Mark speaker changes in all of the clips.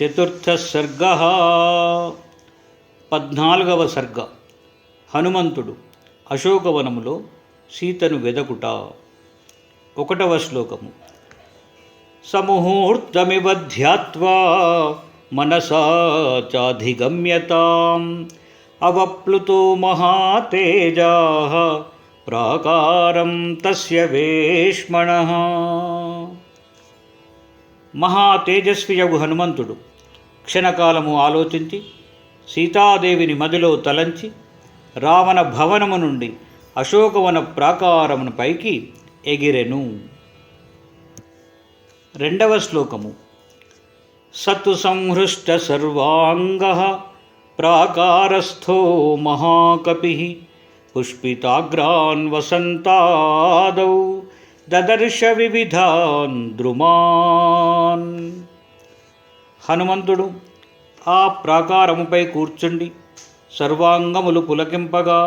Speaker 1: చతుర్థ సర్గ 14వ సర్గ. హనుమంతుడు అశోకవనములో సీతను వెదకుట. 1వ శ్లోకము. సముహూర్తమివ ధ్యాత్వా మనసా చాధిగమ్యతాం అవప్లుతో మహాతేజాః ప్రాకారం తస్య వేష్మణః. మహాతేజస్వియగు హనుమంతుడు క్షణకాలము ఆలోచించి సీతాదేవిని మదిలో తలంచి రావణ భవనము నుండి అశోకవన ప్రాకారమును పైకి ఎగిరెను. 2వ శ్లోకము. సతు సంహృష్ట సర్వాంగః ప్రాకారస్థో మహాకపిః పుష్పితాగ్రాన్ వసంతాదౌ దదర్శ వివిధాన్ ద్రుమాన్. హనుమంతుడు ఆ ప్రాకారముపై కూర్చుండి సర్వాంగములు పులకింపగా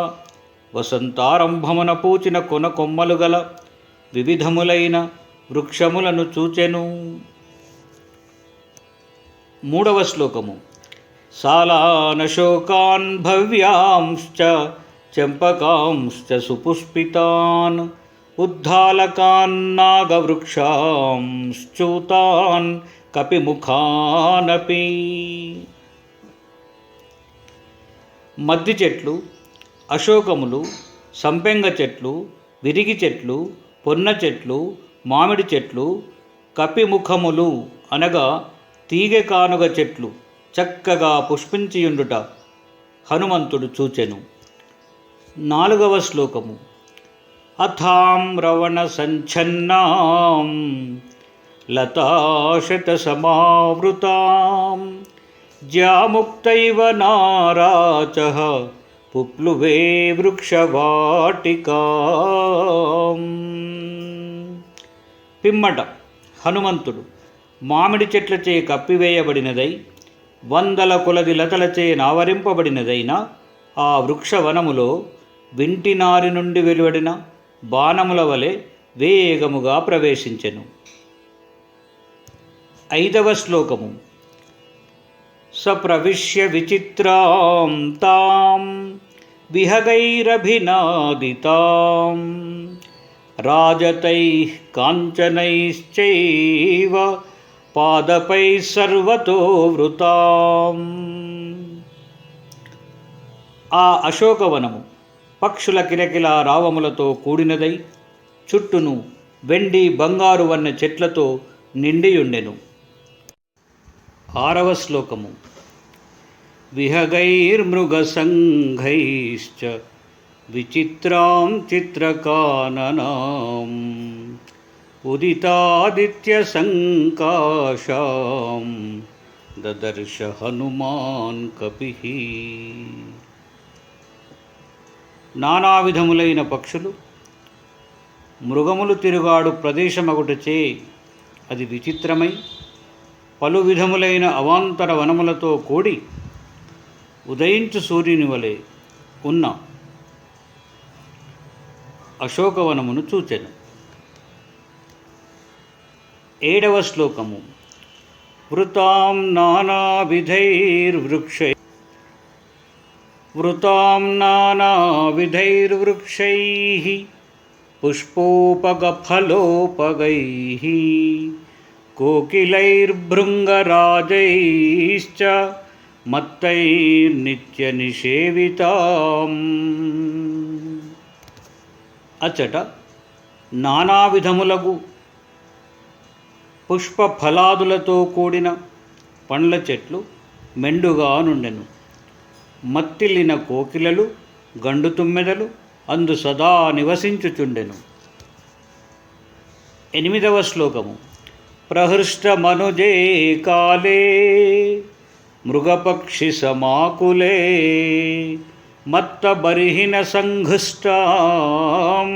Speaker 1: వసంతారంభమున పూచిన కొమ్మలు గల వివిధములైన వృక్షములను చూచెను. 3వ శ్లోకము. సాలానశోకాన్ భవ్యాంశ్చ చంపకాంశ్చ సుపుష్పితాన్ ఉద్దాలకాన్నాగవృక్షాంశ్చూతాన్ కపిముఖానపి. మద్ది చెట్లు, అశోకములు, సంపెంగ చెట్లు, విరిగి చెట్లు, పొన్న చెట్లు, మామిడి చెట్లు, కపిముఖములు అనగా తీగె కానుగ చెట్లు చక్కగా పుష్పించియుండుట హనుమంతుడు చూచెను. 4వ శ్లోకము. అథాం రవణ సంఛన్నాం లతాశత సమావృతాం జ్యాముక్తైవ నారాచః పుప్లువే వృక్షవాటికాం. పిమ్మట హనుమంతుడు మామిడి చెట్లచే కప్పివేయబడినదై 100 కొలది లతలచే నావరింపబడినదైన ఆ వృక్షవనములో వింటినారి నుండి వెలువడిన బాణముల వలె వేగముగా ప్రవేశించెను. 5వ శ్లోకము. సప్రవిశ్య విచిత్రాం తాం విహగైరభినాదితాం రాజతైః కాంచనైశ్చైవ పాదపైః సర్వతో వృతాం. ఆ అశోకవనము పక్షుల కిలకిల రావములతో కూడినదై చుట్టూను వెండి బంగారు వన్నె చెట్లతో నిండియుండెను. 6వ శ్లోకము. విహగైర్మృగసంఘైశ్చ విచిత్రాం చిత్రకాననాం ఉదితాదిత్య సంకాశాం దదర్శ హనుమాన్ కపిః. నానా విధములైన పక్షులు, మృగములు తిరుగాడు ప్రదేశమగుటచే అది విచిత్రమై పలు విధములైన అవాంతర వనములతో కూడి ఉదయించు సూర్యుని వలె ఉన్న అశోకవనమును చూచెను. 7వ శ్లోకము. వృతాం నానావిధైర్వృక్షైః పుష్పోపగఫలోపగైః కోకిలైర్భృంగరాజైశ్చ మత్తైర్నిత్యనిషేవితాం. అచ్చట నానా విధములగు పుష్ప ఫలాదులతో కూడిన పండ్ల చెట్లు మెండుగా నుండెను. మత్తిల్లిన కోకిలలు, గండు తుమ్మెదలు అందు సదా నివసించుచుండెను. 8వ శ్లోకము. ప్రహృష్టమనుజే కాలే మృగపక్షి సమాకులే మత్తబర్హిణ సంఘుష్టాం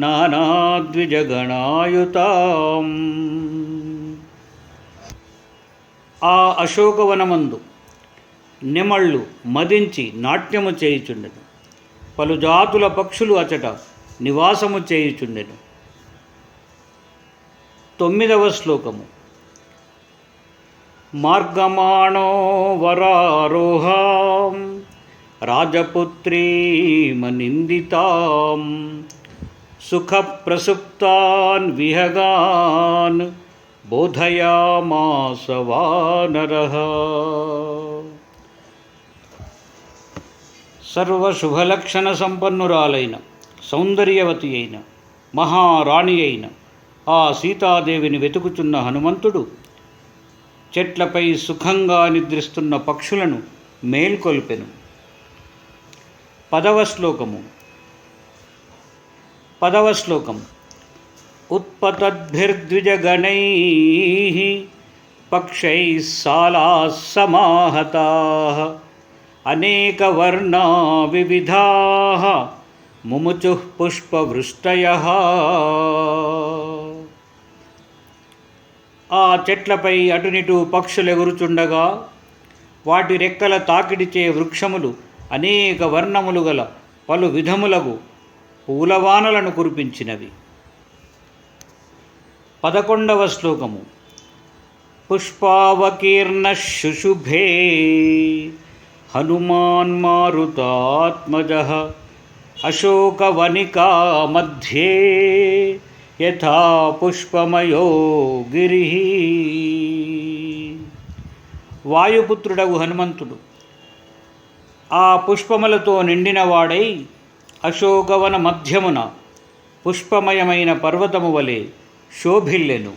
Speaker 1: నానాద్విజగణాయుతాం. ఆ అశోకవనమందు నెమళ్ళు మదించి నాట్యము చేయుచుండెను. పలు జాతుల పక్షులు అచట నివాసము చేయుచుండెను. 9వ శ్లోకము. మార్గమాణో వరారోహాం రాజపుత్రీమనిందితాం సుఖప్రసుప్తాన్ విహగాన్ బోధయామాస వానరః. సర్వశుభలక్షణ సంపన్నురాలైన సౌందర్యవతి అయిన మహారాణి అయిన ఆ సీతాదేవిని వెతుకుచున్న హనుమంతుడు చెట్లపై సుఖంగా నిద్రిస్తున్న పక్షులను మేల్కొల్పెను. 10వ శ్లోకము. ఉత్పతద్భిర్ద్విజగణైః పక్షైః సాలాః సమాహతాః అనేకవర్ణా వివిధాః ముముచుః పుష్పవృష్టయః. ఆ చెట్లపై అటునిటు పక్షులు ఎగురుచుండగా వాటి రెక్కల తాకిడిచే వృక్షములు అనేక వర్ణములు గల పలు విధములగు పూలవానలను కురిపించినవి. 11వ శ్లోకము. పుష్పావకీర్ణ శుశుభే హనుమాన్ మారుతాత్మజః అశోకవనికా మధ్యే యథా పుష్పమయో గిరిః. వాయుపుత్రుడగు హనుమంతుడు ఆ పుష్పములతో నిండినవాడై అశోకవన మధ్యమున పుష్పమయమైన పర్వతము వలె శోభిల్లెను.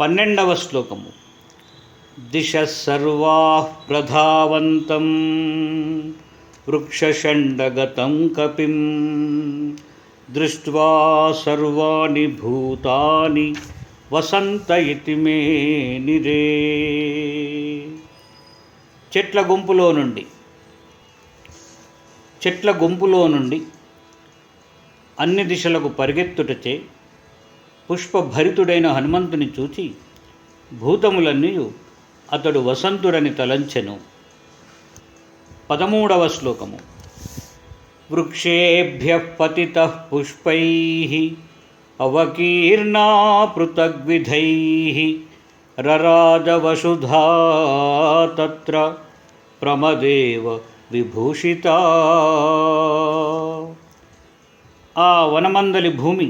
Speaker 1: 12వ శ్లోకము. దిశః సర్వాః ప్రధావంతం వృక్షషండగతం కపిం దృష్ట్వా సర్వాణి భూతాని వసంత ఇతి మే నిరే. చెట్ల గుంపులో నుండి అన్ని దిశలకు పరిగెత్తుటచే పుష్పభరితుడైన హనుమంతుని చూచి భూతములన్నీ అతడు వసంతుడని తలంచెను. 13వ శ్లోకము. వృక్షేభ్యః పతితః పుష్పైః అవకీర్ణా పృథగ్విధైః రరాజవసుధా తత్ర ప్రమదేవ విభూషితా. ఆ వనమందలి భూమి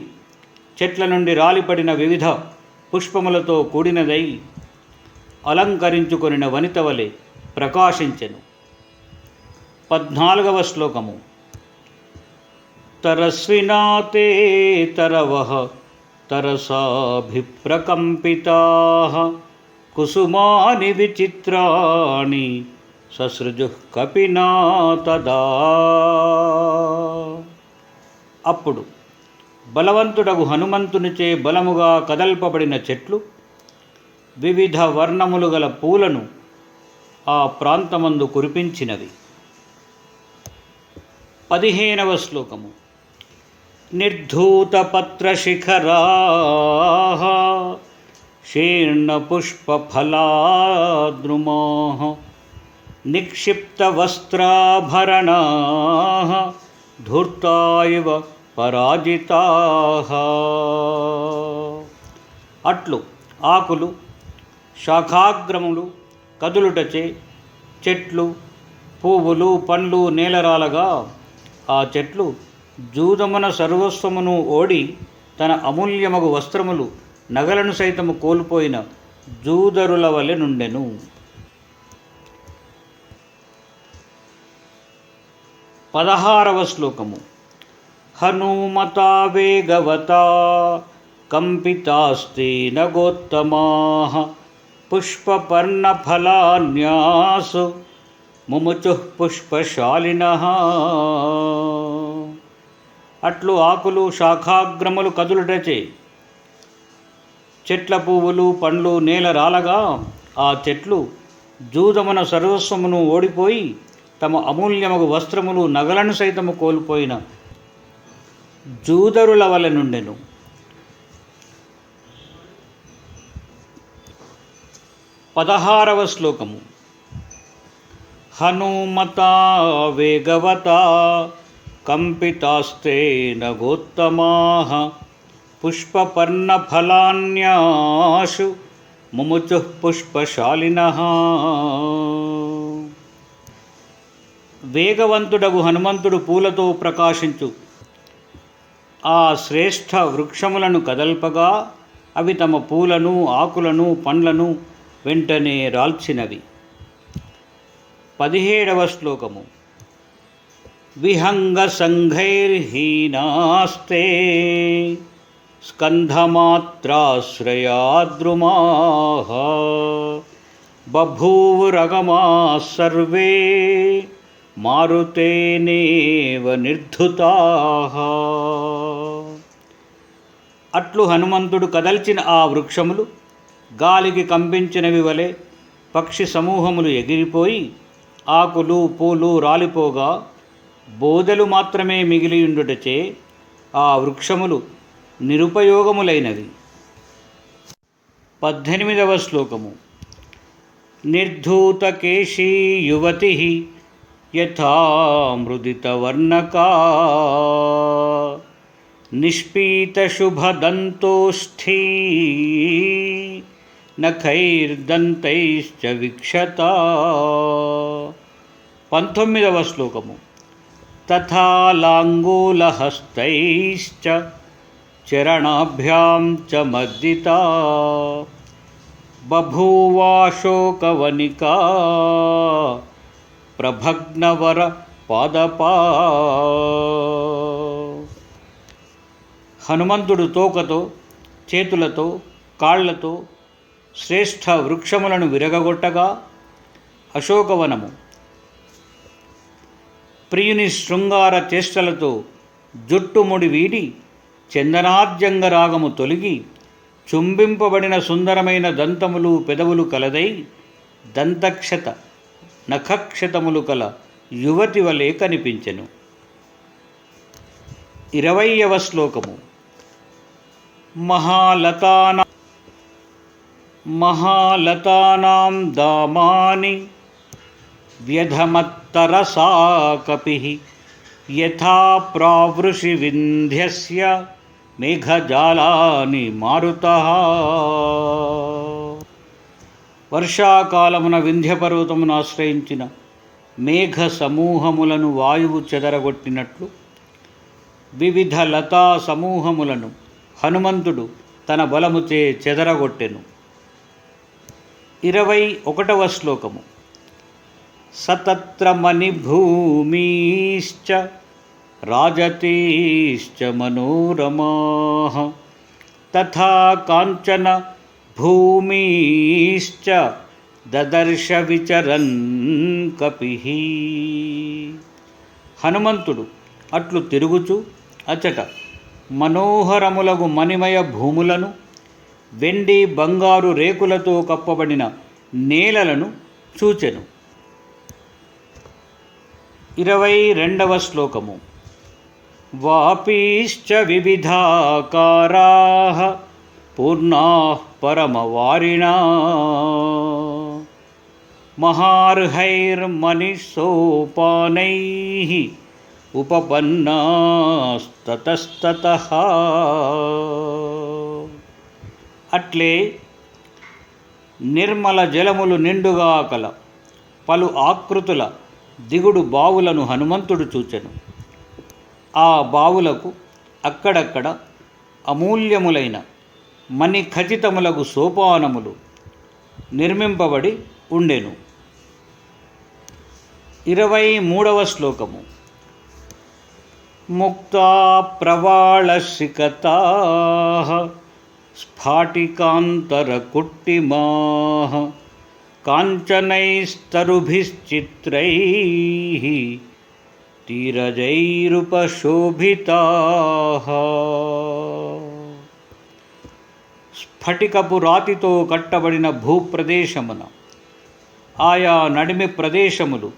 Speaker 1: చెట్ల నుండి రాలిపడిన వివిధ పుష్పములతో కూడినదై అలంకరించుకొనిన వనిత వలె ప్రకాశించెను. 14వ శ్లోకము. తరస్వినాతే తరవః తరసాభిప్రకంపితాః కుసుమాని విచిత్రాణి ససృజుః కపినా తదా. అప్పుడు బలవంతుడగు హనుమంతునిచే బలముగా కదల్పబడిన చెట్లు వివిధ వర్ణములు గల పూలను ఆ ప్రాంతమందు కురిపించినవి. 15వ శ్లోకము. నిర్ధూతపత్రశిఖరాః శీర్ణపుష్పఫలాద్రుమాః నిక్షిప్తవస్త్రాభరణాః ధూర్తా ఇవ పరాజితాః. అట్లు ఆకులు శాఖాగ్రములు కదులుటచే చెట్లు పువ్వులు పండ్లు నేలరాలగా ఆ చెట్లు జూదమున సర్వస్వమును ఓడి తన అమూల్యమగు వస్త్రములు నగలను సైతము కోల్పోయిన జూదరుల వలె నుండెను. 16వ శ్లోకము. హనుమతా వేగవతా కంపితాస్తేన గోత్తమాః పుష్పపర్ణఫలాన్యాసు ముముచుః పుష్పశాలినః. అట్లు ఆకులు శాఖాగ్రములు కదులుటచే చెట్ల పువ్వులు పండ్లు నేల రాలగా ఆ చెట్లు జూదమున సర్వస్వమును ఓడిపోయి తమ అమూల్యమగు వస్త్రములు నగలను సైతము కోల్పోయిన జూదరుల వలె నుండెను. 16వ శ్లోకము. హనుమతా వేగవతా కంపితాస్తేన గోత్తమాః పుష్పపర్ణఫలాన్యాసు ముముచుః పుష్పశాలినః. వేగవంతుడగు హనుమంతుడు పూలతో ప్రకాశించు ఆ శ్రేష్ఠ వృక్షములను కదల్పగా అవి తమ పూలను, ఆకులను, పండ్లను వెంటనే రాల్చినవి. 17వ శ్లోకము. విహంగ సంఘైర్హీనాస్తే స్కంధమాత్రాశ్రయాద్రుమాః బభూవురగమాః సర్వే మారుతేనేవ నిర్ధుతాః. అట్లు హనుమంతుడు కదల్చిన ఆ వృక్షములు గాలికి కంపించినవి వలె పక్షి సమూహములు ఎగిరిపోయి ఆకులు, పూలు రాలిపోగా బోదెలు మాత్రమే మిగిలియుండుటచే ఆ వృక్షములు నిరుపయోగములైనవి. 18వ శ్లోకము. నిర్ధూతకేశీ యువతి యథా మృదితవర్ణకా నిష్పీతశుభదంతోష్ఠీ నఖైర్దంతైశ్చ విక్షతా. 19వ శ్లోకము. తథా లాంగూలహస్తైశ్చ చరణాభ్యాం చ మర్దితా బభూవాశోకవనికా ప్రభగ్నవర పాదపా. హనుమంతుడు తోకతో, చేతులతో, కాళ్లతో శ్రేష్ఠ వృక్షములను విరగగొట్టగా అశోకవనము ప్రియుని శృంగార చేష్టలతో జుట్టుముడి వీడి చందనార్జంగరాగము తొలగి చుంబింపబడిన సుందరమైన దంతములు, పెదవులు కలదై దంతక్షత, నఖక్షతములు కల యువతి వలె కనిపించెను. 20వ శ్లోకము. మహాలతానాం దామాని వ్యధమత్తరసా కపిః యథా ప్రావృషి వింధ్యస్య మేఘజాలాని మారుతః. వర్షాకాలమున వింధ్యపర్వతమును ఆశ్రయించిన మేఘ సమూహములను వాయువు చెదరగొట్టినట్లు వివిధ లతా సమూహములను హనుమంతుడు తన బలముచే చెదరగొట్టెను. 21వ శ్లోకము. సతత్ర మణిభూమిశ్చ రాజతీశ్చ మనోరమాః తథా కాంచన భూమిశ్చ దదర్శ విచరన్ కపిః. హనుమంతుడు అట్లు తిరుగుచు అచట మనోహరములగు మణిమయ భూములను, వెండి బంగారు రేకులతో కప్పబడిన నేలలను చూచెను. 22వ శ్లోకము. వాపీశ్చ వివిధాకారాః పూర్ణాః పరమవారిణా మహార్హైర్మణిసోపానైః ఉపపన్నాస్తతస్తతః. అట్లే నిర్మల జలములు నిండుగా కల పలు ఆకృతుల దిగుడు బావులను హనుమంతుడు చూచెను. ఆ బావులకు అక్కడక్కడ అమూల్యములైన మణిఖచితములగు సోపానములు నిర్మింపబడి ఉండెను. 23వ శ్లోకము. ముక్తా ప్రవాళశిఖతాః స్ఫాటికాంతరకుట్టిమాః కాంచనైస్తరుభిశ్చిత్రైః తీరజైరుపశోభితాః. స్ఫటికపు రాతితో కట్టబడిన భూప్రదేశమున ఆయా నడిమి ప్రదేశములు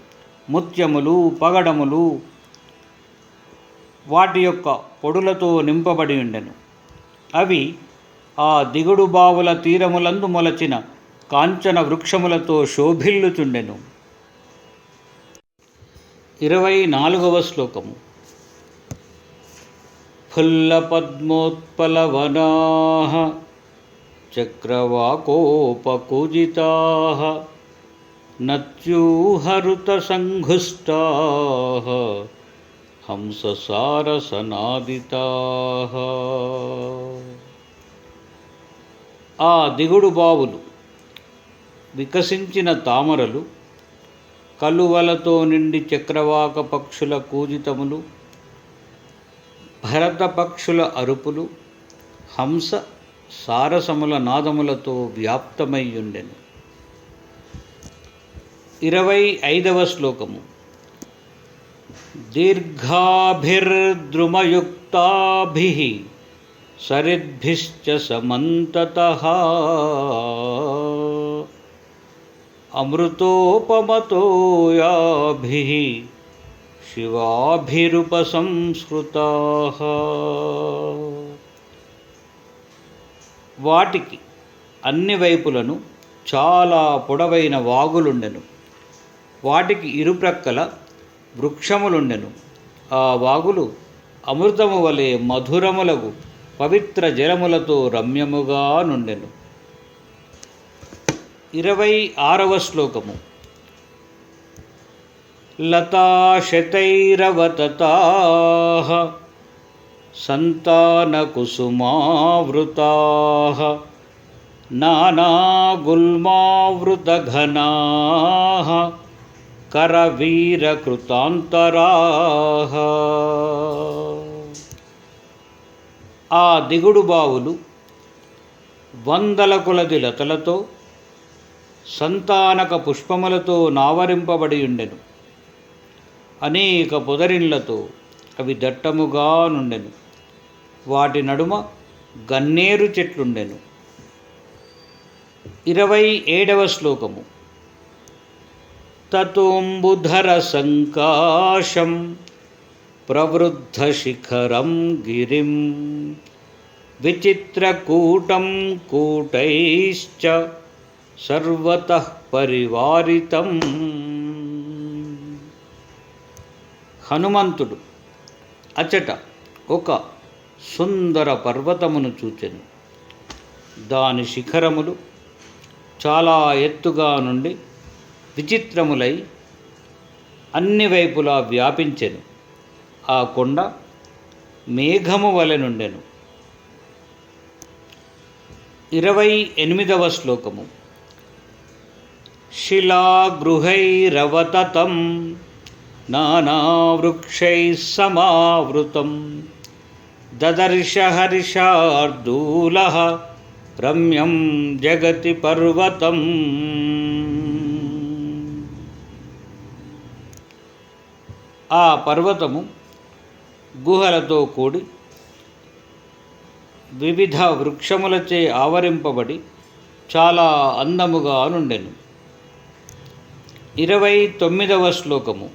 Speaker 1: ముత్యములు, పగడములు వాటి యొక్క పొడులతో నింపబడి ఉండెను. అవి ఆ దిగుడు బావుల తీరములందు మొలచిన కాంచన వృక్షములతో శోభిల్లుచుండెను. 24వ శ్లోకము. ఫుల్లపద్మోత్పలవనాః చక్రవాకోపకూజితాః నత్యూహరుతసంఘుష్టాః హంససారసనాదితాః. ఆ దిగుడు బావులు, వికసించిన తామరలు, కలువలతో నిండి చక్రవాక పక్షుల కూజితములు, భరత పక్షుల అరుపులు, హంస సారసముల నాదములతో వ్యాప్తమయ్యుండెను. 25వ శ్లోకము. దీర్ఘాభిర్ద్రుమయుక్తాభిః సరిద్భిశ్చ సమంతతః అమృతోపమతోయాభిః శివాభిరుపసంస్కృతాః. వాటికి అన్ని వైపులను చాలా పొడవైన వాగులుండెను. వాటికి ఇరుప్రక్కల వృక్షములుండెను. ఆ వాగులు అమృతము వలె మధురములగు పవిత్ర జలములతో రమ్యముగా నుండెను. 26వ శ్లోకము. లతాశతైరవతతాః సంతానకుసుమావృతాః నానాగుల్మావృతఘనాః కరవీరకృతాంతరాః. ఆ దిగుడు బావులు వందల కొలది లతలతో, సంతానక పుష్పములతో నావరింపబడి ఉండెను. అనేక పొదరిండ్లతో అవి దట్టముగా నుండెను. వాటి నడుమ గన్నేరు చెట్లుండెను. 27వ శ్లోకము. తతోంబుధర సంకాశం ప్రవృద్ధ శిఖరం గిరిం విచిత్రకూటం కూటైశ్చ సర్వతః పరివారితం. హనుమంతుడు అచట ఒక సుందర పర్వతమును చూచెను. దాని శిఖరములు చాలా ఎత్తుగా నుండి విచిత్రములై అన్ని వైపులా వ్యాపించెను. ఆ కొండ మేఘము వలె నుండెను. 28వ శ్లోకము. శిలాగృహైరవతతం నానావృక్షైః సమావృతం దదర్శ హర్షార్దూలః రమ్యం జగతి పర్వతం. ఆ పర్వతము గుహలతో కూడి వివిధ వృక్షములచే ఆవరింపబడి చాలా అందముగా నుండెను. 29వ శ్లోకము.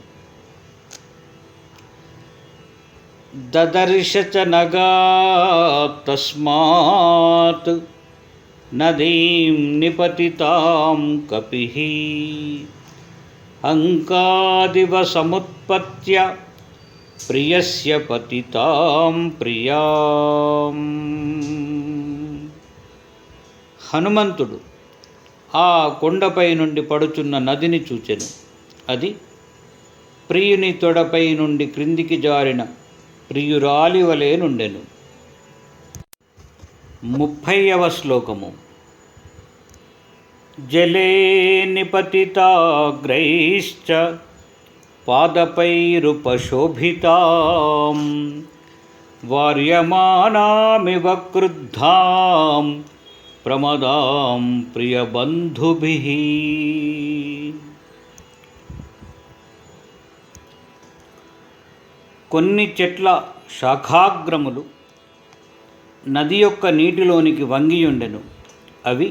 Speaker 1: దదర్శ చ నగాత్ తస్మాత్ నదీం నిపతితాం కపిః అంకాదివ సముత్పత్య ప్రియస్య పతితాం ప్రియాం. హనుమంతుడు ఆ కొండపై నుండి పడుచున్న నదిని చూచెను. అది ప్రియుని తొడపై నుండి క్రిందికి జారిన ప్రియురాలి వలె నుండెను. 30వ శ్లోకము. జలే నిపతితాగ్రైశ్చ పాదపైరుపశోభితాం వార్యమానామివ క్రుద్ధాం ప్రమదాం ప్రియబంధుభిః. కొన్ని చెట్ల శాఖాగ్రములు నది యొక్క నీటిలోనికి వంగియుండెను. అవి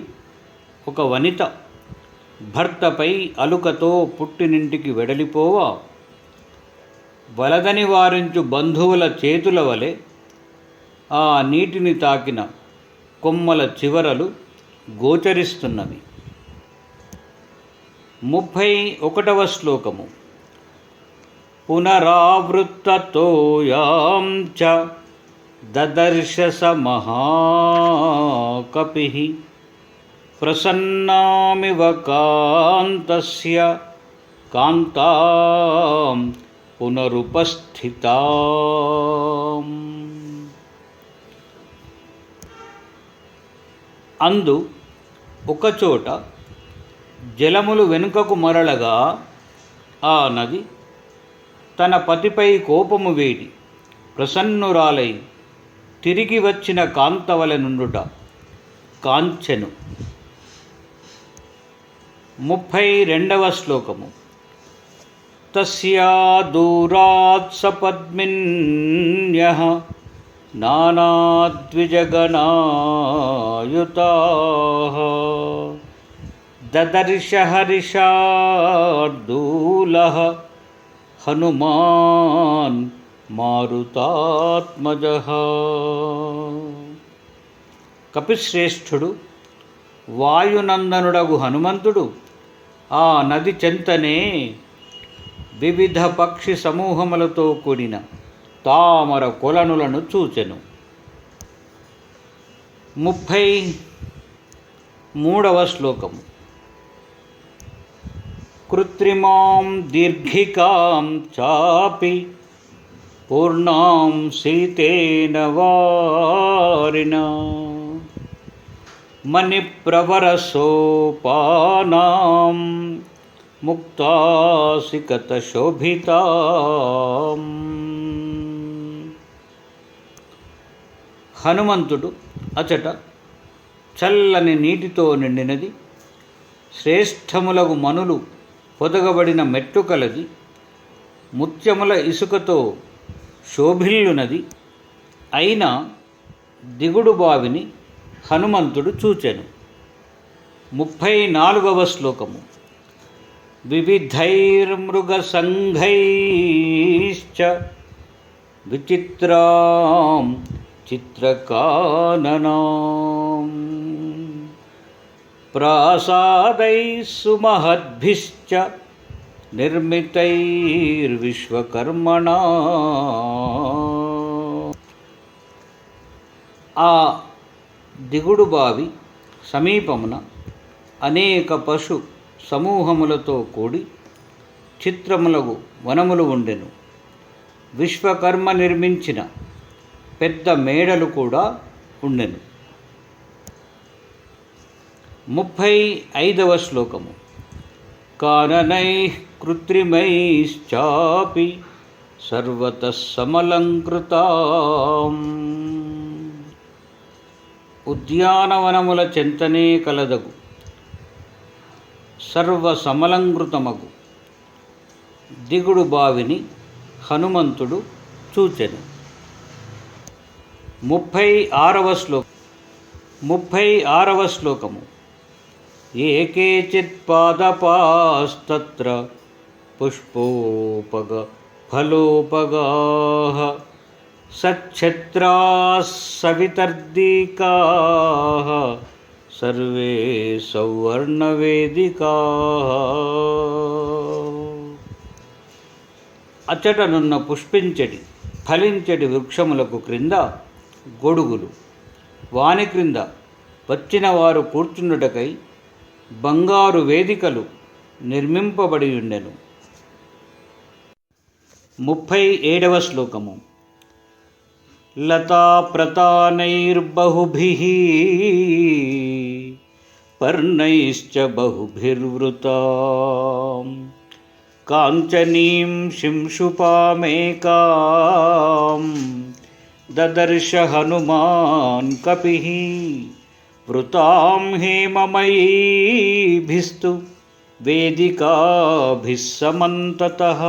Speaker 1: ఒక వనిత భర్తపై అలుకతో పుట్టినింటికి వెడలిపోవా వలదని వారించు బంధువుల చేతుల వలె ఆ నీటిని తాకిన కొమ్మల చివరలు గోచరిస్తున్నవి. 31వ శ్లోకము. పునరావృత్తతోయాం చ దదర్శ స మహాకపిః ప్రసన్నామివ కాంతస్య కాంతాం పునరుపస్థితాం. అందు ఒకచోట జలములు వెనుకకు మరలగా ఆ నది తన పతిపై కోపము వేడి ప్రసన్నురాలై తిరిగి వచ్చిన కాంతవలె నుండుట కాంచెను. 32వ శ్లోకము. తస్యా దూరాత్ సపద్మిన్యః నానాద్విజగణాయుతాః దదర్శ హరిషార్దూలః హనుమాన్ మారుతాత్మజః. కపిశ్రేష్ఠుడు వాయునందనుడగు హనుమంతుడు ఆ నది చెంతనే వివిధ పక్షి సమూహములతో కూడిన తామర కొలనులను చూచెను. 33వ శ్లోకము. కృత్రిమాం దీర్ఘికాం చాపి పూర్ణాం సీతేన వారినా మణిప్రవరసోపానాం ముక్తాసికతశోభితాం. హనుమంతుడు అచట చల్లని నీటితో నిండినది, శ్రేష్టములగు మనులు పొదగబడిన మెట్టు కలది, ముత్యముల ఇసుకతో శోభిల్లునది అయిన దిగుడు బావిని హనుమంతుడు చూచెను. 34వ శ్లోకము. వివిధైర్మృగసంఘైశ్చ విచిత్రాం చిత్రకాననాం ప్రాసాదైః సుమహద్భిశ్చ నిర్మితైర్విశ్వకర్మణా. ఆ దిగుడు బావి సమీపమున అనేక పశు సమూహములతో కూడి చిత్రములగు వనములు ఉండెను. విశ్వకర్మ నిర్మించిన పెద్ద మేడలు కూడా ఉండెను. 35వ శ్లోకము. కాననైః కృత్రిమైశ్చాపి సర్వతః సమలంకృతాం. ఉద్యానవనముల చెంతనే కలదగు సర్వ సమలంకృతమగు దిగుడు బావిని హనుమంతుడు చూచెను. 36వ శ్లోకము. ఏ కేచిత్ పాదపాస్తత్ర పుష్పోపగ ఫలోపగాః సచ్ఛత్రాः సవితర్దికాః సర్వే సౌవర్ణవేదికాః. అచ్చటనున్న పుష్పించడి ఫలించడి వృక్షములకు క్రింద గొడుగులు, వాని క్రింద వచ్చిన వారు కూర్చుండుటకై బంగారు వేదికలు నిర్మింపబడి ఉండెను. 37వ శ్లోకము. లతాప్రతానైర్బహుభిః పర్ణైశ్చ బహుభిర్వృతాం కాంచనీం శింశుపామేకాం దదర్శ హనుమాన్ కపిః వృతాం హేమమయీభిస్తు వేదికాభిః సమంతతః.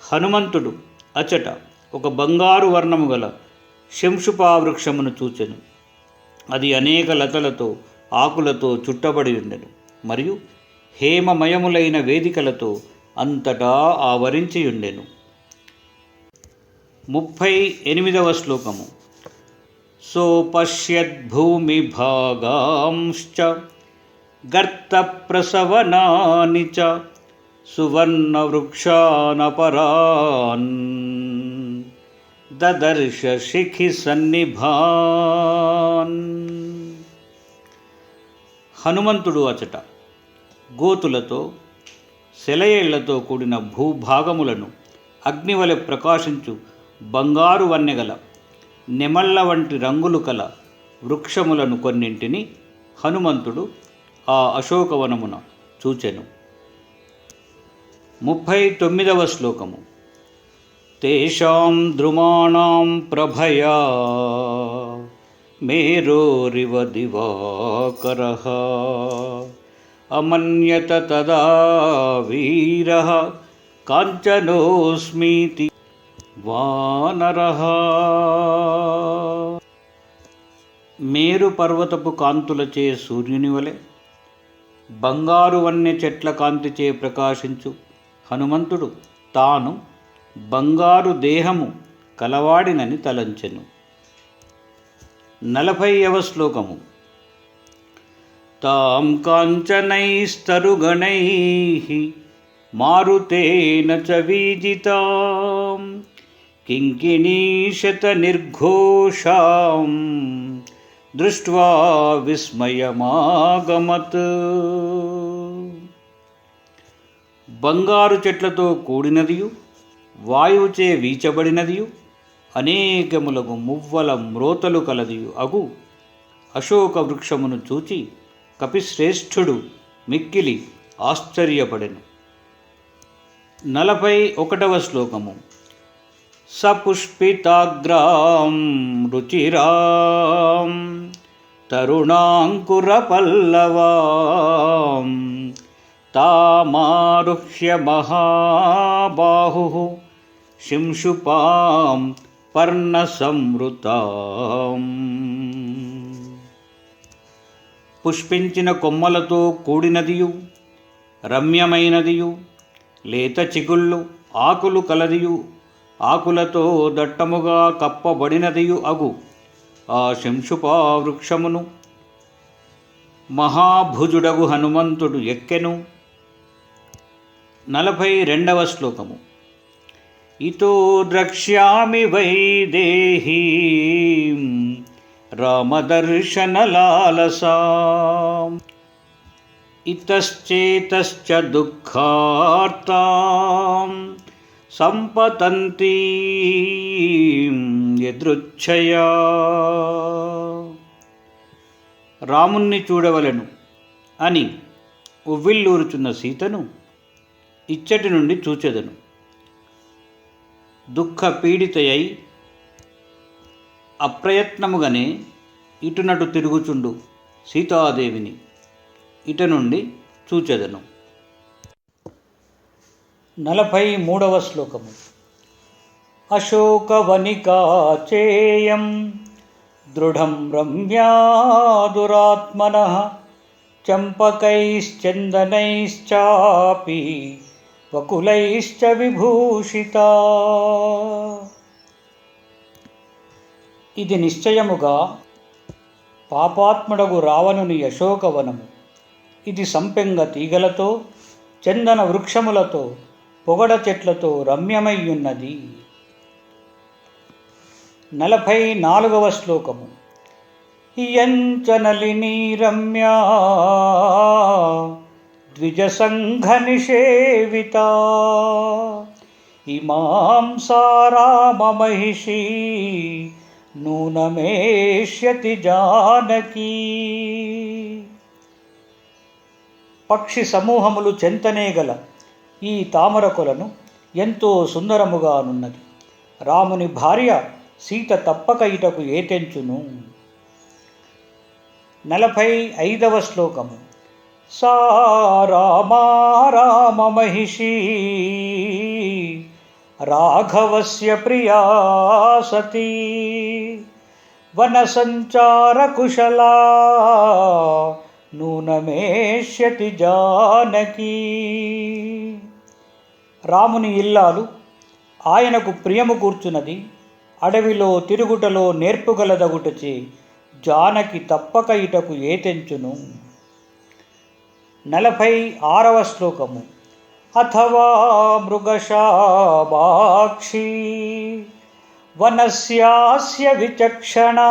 Speaker 1: హనుమంతుడు అచట ఒక బంగారు వర్ణము గల శంషుపావృక్షమును చూచెను. అది అనేక లతలతో ఆకులతో చుట్టబడి ఉండెను మరియు హేమమయములైన వేదికలతో అంతటా ఆవరించి ఉండెను. 38వ శ్లోకము. సోపశ్యద్భూమిభాగాంశ్చ గర్తప్రసవనాని చ సువర్ణవృక్షానపరాన్ దదర్శ శిఖి సన్నిభాన్. హనుమంతుడు అచట గోతులతో సెలయేళ్లతో కూడిన భూభాగములను అగ్నివలె ప్రకాశించు బంగారు వన్నెగల నెమళ్ళ వంటి రంగులు కల వృక్షములను కొన్నింటిని హనుమంతుడు ఆ అశోకవనమున చూచెను. 39వ శ్లోకము. తేషాం ద్రుమాణాం ప్రభయా మేరోరివ దివాకరః అమన్యత తదా వీరః కాంచనోస్మీతి వానరః. మేరు పర్వతపు కాంతులచే సూర్యుని వలె బంగారు వన్నె చెట్ల కాంతిచే ప్రకాశించు హనుమంతుడు తాను బంగారు దేహము కలవాడినని తలంచెను. 40వ శ్లోకము. తాం కాంచనైస్తరుగణైః మారుతేన చ వీజితాం కింకిణీశత నిర్ఘోషాం దృష్ట్వా విస్మయమాగమత్. బంగారు చెట్లతో కూడినదియు వాయువుచే వీచబడినదియు అనేకములకు మువ్వల మ్రోతలు కలదియు అగు అశోక వృక్షమును చూచి కపిశ్రేష్ఠుడు మిక్కిలి ఆశ్చర్యపడెను. 41వ శ్లోకము. సపుష్పితాగ్రాం రుచిరాం తరుణాంకురపల్లవాం తామారుహ్య మహాబాహుః శింశుపాం పర్ణసంవృతాం. పుష్పించిన కొమ్మలతో కూడినదియు రమ్యమైనదియు లేత చిగుళ్ళు ఆకులు కలదియు ఆకులతో దట్టముగా కప్పబడినదియు అగు ఆ శంషుపా వృక్షమును మహాభుజుడగు హనుమంతుడు ఎక్కెను. 42వ శ్లోకము. ఇతో ద్రక్ష్యామి వైదేహీం రామదర్శనలాలసాం ఇతశ్చేతశ్చ దుఃఖార్తాం సంపతంతీం యదృచ్ఛయా. రాముణ్ణి చూడవలెను అని ఉవ్విల్లూరుచున్న సీతను ఇచ్చటి నుండి చూచెదను. దుఃఖ పీడితయై అప్రయత్నముగానే ఇటునటు తిరుగుచుండు సీతాదేవిని ఇట నుండి చూచెదను. 43వ శ్లోకము. అశోకవనికా చేయం దృఢం రమ్యాదురాత్మనః చంపకైశ్చందనైశ్చాపి వకులైశ్చ విభూషితా. ఇది నిశ్చయముగా పాపాత్ముడగు రావణుని అశోకవనము. ఇది సంపెంగ తీగలతో చందన వృక్షములతో పొగడ చెట్లతో రమ్యమయ్యున్నది. 44వ శ్లోకము. ఇయంచనలినీ రమ్యా ద్విజసంఘనిషేవితా ఇమాం సారామమహిషీ నూనమేష్యతి జానకీ. పక్షి సమూహములు చెంతనే గల ఈ తామర కొలను ఎంతో సుందరముగానున్నది. రాముని భార్య సీత తప్పక ఇటకు ఏతెంచును. 45వ శ్లోకము. సా రామా రామమహిషీ రాఘవస్య ప్రియా సతీ వనసంచారకుశలా నూనమేష్యతి జానకీ. రాముని ఇల్లాలు ఆయనకు ప్రియము కూర్చున్నది. అడవిలో తిరుగుటలో నేర్పుగలదగుటచే జానకి తప్పక ఇటకు ఏతెంచును. 46వ శ్లోకము. అథవా మృగశాభాక్షి వనస్యాస్య విచక్షణా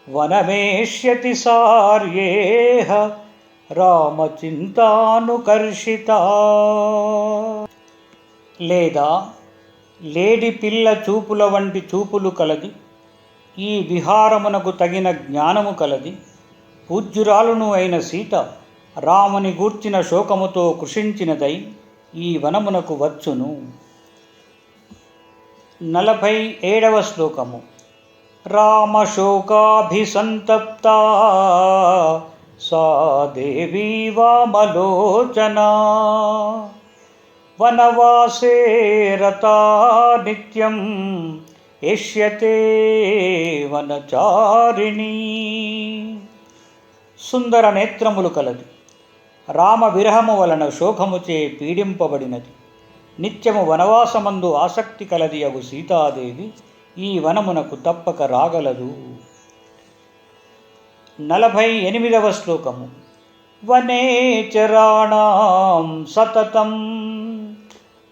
Speaker 1: వనమేష్యతి సార్యేహ రామచింతానుకర్షిత. లేదా లేడి పిల్ల చూపుల వంటి చూపులు కలది, ఈ విహారమునకు తగిన జ్ఞానము కలది, పూజ్యురాలును అయిన సీత రాముని గూర్చిన శోకముతో కృషించినదై ఈ వనమునకు వచ్చును. 47వ శ్లోకము. రామశోకాభిసంతప్తా సా దేవీ వామలోచనా వనవాసే రతా నిత్యం ఏష్యతే వనచారిణీ. సుందర నేత్రములు కలది, రామ విరహము వలన శోకముచే పీడింపబడినది, నిత్యము వనవాసమందు ఆసక్తి కలది అగు సీతాదేవి ఈ వనమునకు తప్పక రాగలదు. 48వ శ్లోకము. వనేచరాణాం సతతం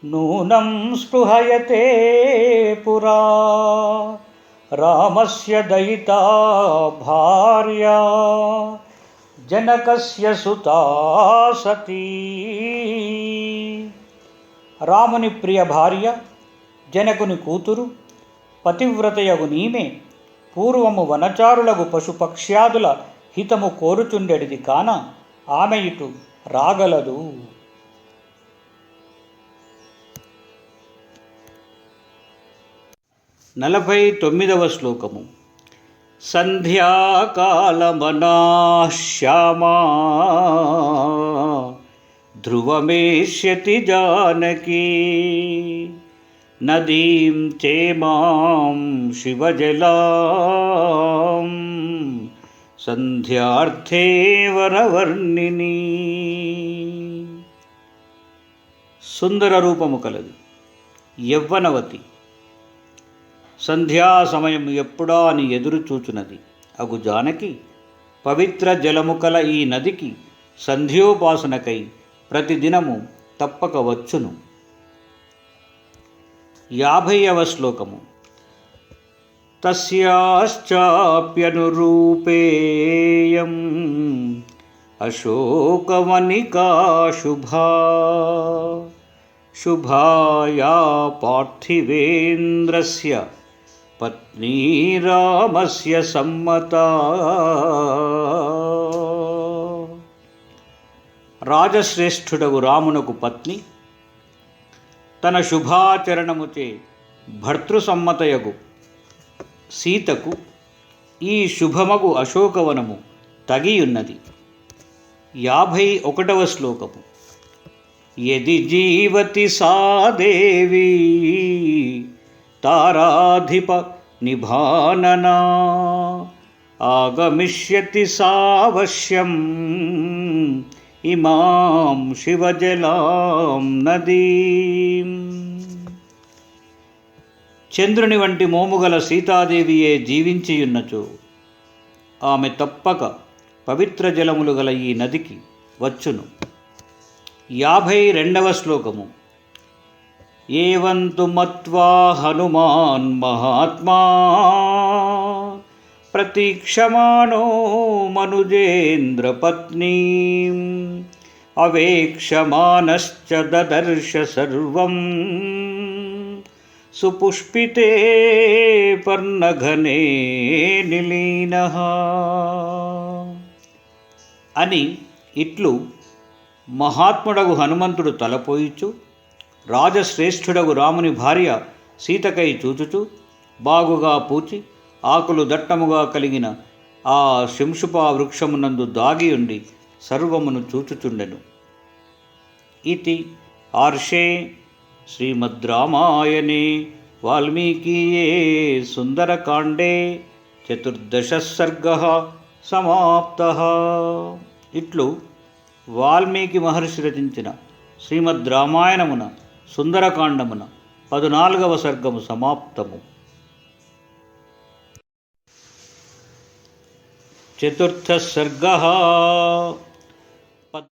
Speaker 1: నూనం స్పృహయతే పురా రామస్య దయితా భార్యా జనకస్య సుతా సతీ. రాముని ప్రియ భార్య జనకుని కూతురు పతివ్రతయగు నీమే పూర్వము వనచారులగు పశుపక్ష్యాదుల హితము కోరుచుండెడిది కాన ఆమె ఇటు రాగలదు. 49వ శ్లోకము. సంధ్యాకాలమనాశ్యామా ధ్రువమేష్యతి జానకీ నదీం చేమాం శివజలాం సంధ్యార్థే వరవర్ణిని. సుందర రూపము కలది, యవ్వనవతి, సంధ్యా సమయం ఎప్పుడా అని ఎదురు చూచున్నది అగు జానకి పవిత్ర జలము కల ఈ నదికి సంధ్యోపాసనకై ప్రతిదినము తప్పక వచ్చును. 50వ శ్లోకము. తస్యాశ్చాప్యనురూపేయం అశోకవనికా శుభా శుభాయా పార్థివేంద్రస్య పత్నీ రామస్య సమ్మతా. రాజశ్రేష్ఠుడగు రామునకు పత్ని తన శుభాచరణముచే భర్తృసమ్మతయగు సీతకు ఈ శుభమగు అశోకవనము తగియున్నది. 51వ శ్లోకము. యది జీవతి సా దేవీ తారాధిప నిభాననా ఆగమిష్యతి సావశ్యం ఇమాం శివజలాం నదీం. చంద్రుని వంటి మోముగల సీతాదేవియే జీవించియున్నచో ఆమె తప్పక పవిత్ర జలములు గల ఈ నదికి వచ్చును. 52వ శ్లోకము. ఏవంతు మత్వా హనుమాన్ మహాత్మా ప్రతీక్షమాణో మనుజేంద్ర పత్నీం అవేక్షమానశ్చ దదర్శ సర్వం సుపుష్పితే పర్ణఘనే నిలీనః అని ఇట్లు మహాత్ముడగు హనుమంతుడు తలపోయిచు రాజశ్రేష్ఠుడగు రాముని భార్య సీతకై చూచుచు బాగుగా పూచి ఆకులు దట్టముగా కలిగిన ఆ శంషుపా వృక్షమునందు దాగియుండి సర్వమును చూచుచుండెను. ఇతి ఆర్షే శ్రీమద్ రామాయణే వాల్మీకీయే సుందరకాండే 14వ సర్గః సమాప్తః. ఇట్లు వాల్మీకి మహర్షి రచించిన శ్రీమద్ రామాయణమున సుందరకాండమున 14వ సర్గము సమాప్తము. 4వ సర్గః.